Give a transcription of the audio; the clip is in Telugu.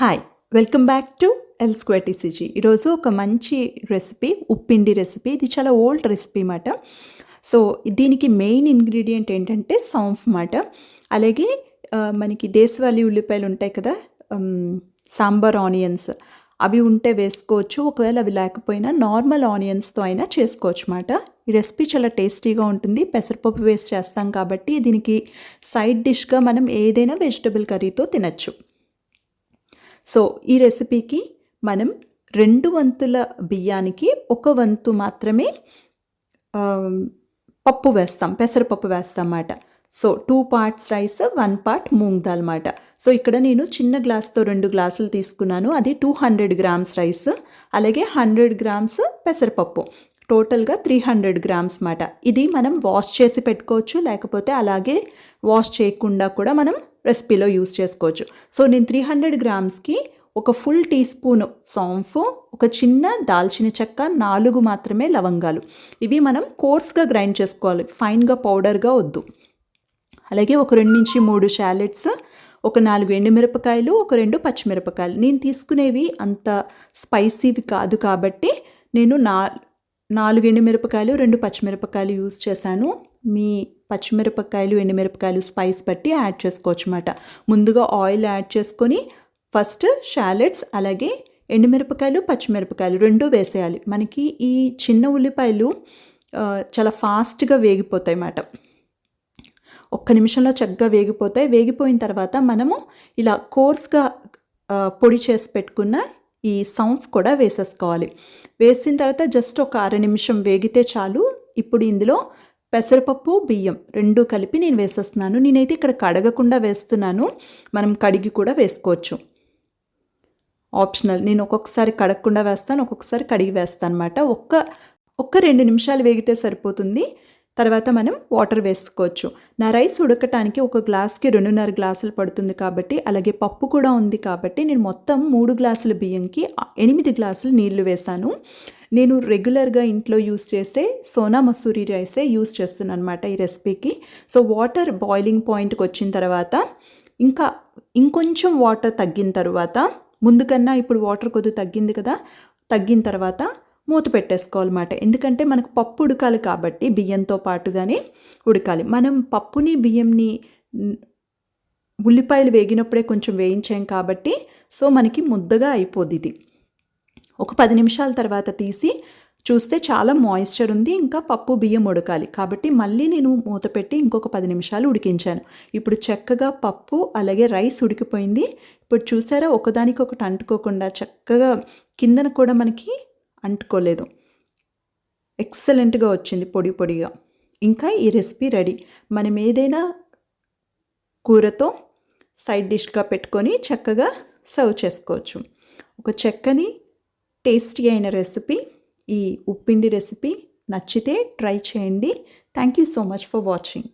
Hi! Welcome back to L square TCG. ఈరోజు ఒక మంచి రెసిపీ, ఉప్పిండి రెసిపీ. ఇది చాలా ఓల్డ్ రెసిపీ మాట. సో, దీనికి మెయిన్ ఇంగ్రీడియంట్ ఏంటంటే సౌంఫ్ మాట. అలాగే మనకి దేశవాళీ ఉల్లిపాయలు ఉంటాయి కదా! సాంబార్ ఆనియన్స్ అవి ఉంటే వేసుకోవచ్చు. ఒకవేళ అవి లేకపోయినా నార్మల్ ఆనియన్స్‌తో అయినా చేసుకోవచ్చు మాట. ఈ రెసిపీ చాలా టేస్టీగా ఉంటుంది. పెసరపప్పు వేసి చేస్తాం కాబట్టి దీనికి సైడ్ డిష్‌గా మనం ఏదైనా వెజిటబుల్ కర్రీతో తినొచ్చు. సో, ఈ రెసిపీకి మనం 2 వంతుల బియ్యానికి 1 వంతు మాత్రమే పప్పు వేస్తాం. పెసరపప్పు వేస్తాం మాట. So, 2 parts rice, 1 part moong dal మాట. సో, ఇక్కడ నేను చిన్న గ్లాస్‌తో 2 గ్లాసులు తీసుకున్నాను. అది 200 గ్రామ్స్ రైస్, అలాగే 100 గ్రామ్స్ పెసరపప్పు. టోటల్‌గా 300 గ్రామ్స్ మాట. ఇది మనం వాష్ చేసి పెట్టుకోవచ్చు, లేకపోతే అలాగే వాష్ చేయకుండా కూడా మనం రెసిపీలో యూస్ చేసుకోవచ్చు. సో, నేను 300 గ్రామ్స్‌కి ఒక ఫుల్ టీ స్పూను సోంఫు, ఒక చిన్న దాల్చిన చెక్క, 4 మాత్రమే లవంగాలు. ఇవి మనం కోర్స్‌గా గ్రైండ్ చేసుకోవాలి, ఫైన్‌గా పౌడర్‌గా వద్దు. అలాగే ఒక 2-3 షాలెట్స్, ఒక 4 ఎండుమిరపకాయలు, ఒక 2 పచ్చిమిరపకాయలు. నేను తీసుకునేవి అంత స్పైసీవి కాదు కాబట్టి నేను 4 ఎండుమిరపకాయలు, 2 పచ్చిమిరపకాయలు యూస్ చేశాను. మీ పచ్చిమిరపకాయలు, ఎండుమిరపకాయలు స్పైస్ బట్టి యాడ్ చేసుకోవచ్చు మాట. ముందుగా ఆయిల్ యాడ్ చేసుకొని ఫస్ట్ షాలెట్స్, అలాగే ఎండుమిరపకాయలు, పచ్చిమిరపకాయలు 2 వేసేయాలి. మనకి ఈ చిన్న ఉల్లిపాయలు చాలా ఫాస్ట్‌గా వేగిపోతాయి మాట. ఒక్క నిమిషంలో చక్కగా వేగిపోతాయి. వేగిపోయిన తర్వాత మనము ఇలా కోర్స్‌గా పొడి చేసి పెట్టుకున్న ఈ సౌంఫ్ కూడా వేసేసుకోవాలి. వేసిన తర్వాత జస్ట్ ఒక అర నిమిషం వేగితే చాలు. ఇప్పుడు ఇందులో పెసరపప్పు, బియ్యం 2 కలిపి నేను వేసేస్తున్నాను. నేనైతే ఇక్కడ కడగకుండా వేస్తున్నాను. మనం కడిగి కూడా వేసుకోవచ్చు, ఆప్షనల్. నేను ఒక్కొక్కసారి కడగకుండా వేస్తాను, ఒక్కొక్కసారి కడిగి వేస్తాను అన్నమాట. ఒక్క 2 నిమిషాలు వేగితే సరిపోతుంది. తర్వాత మనం వాటర్ వేసుకోవచ్చు. నా రైస్ ఉడకటానికి ఒక గ్లాస్కి 2.5 గ్లాసులు పడుతుంది కాబట్టి, అలాగే పప్పు కూడా ఉంది కాబట్టి నేను మొత్తం 3 గ్లాసుల బియ్యంకి 8 గ్లాసులు నీళ్లు వేశాను. నేను రెగ్యులర్గా ఇంట్లో యూస్ చేసే సోనా మసూరి రైసే యూస్ చేస్తున్నాను అనమాట ఈ రెసిపీకి. సో, వాటర్ బాయిలింగ్ పాయింట్కి వచ్చిన తర్వాత ఇంకొంచెం వాటర్ తగ్గిన తర్వాత, ముందు కన్నా ఇప్పుడు వాటర్ కొద్దిగా తగ్గింది కదా, తగ్గిన తర్వాత మూత పెట్టేసుకోవాలన్నమాట. ఎందుకంటే మనకు పప్పు ఉడకాలి కాబట్టి బియ్యంతో పాటుగానే ఉడకాలి. మనం పప్పుని, బియ్యంని ఉల్లిపాయలు వేగినప్పుడే కొంచెం వేయించాం కాబట్టి సో మనకి ముద్దగా అయిపోద్ది ఇది. ఒక 10 నిమిషాల తర్వాత తీసి చూస్తే చాలా మాయిశ్చర్ ఉంది, ఇంకా పప్పు బియ్యం ఉడకాలి కాబట్టి మళ్ళీ నేను మూత పెట్టి ఇంకొక 10 నిమిషాలు ఉడికించాను. ఇప్పుడు చక్కగా పప్పు అలాగే రైస్ ఉడికిపోయింది. ఇప్పుడు చూసారా, ఒకదానికొకటి అంటుకోకుండా చక్కగా కిందన కూడా మనకి అంటుకోలేదు. ఎక్సలెంట్గా వచ్చింది పొడి పొడిగా. ఇంకా ఈ రెసిపీ రెడీ. మనం ఏదైనా కూరతో సైడ్ డిష్గా పెట్టుకొని చక్కగా సర్వ్ చేసుకోవచ్చు. ఒక చక్కని టేస్టీ అయిన రెసిపీ, ఈ ఉప్పిండి రెసిపీ. నచ్చితే ట్రై చేయండి. Thank you so much for watching.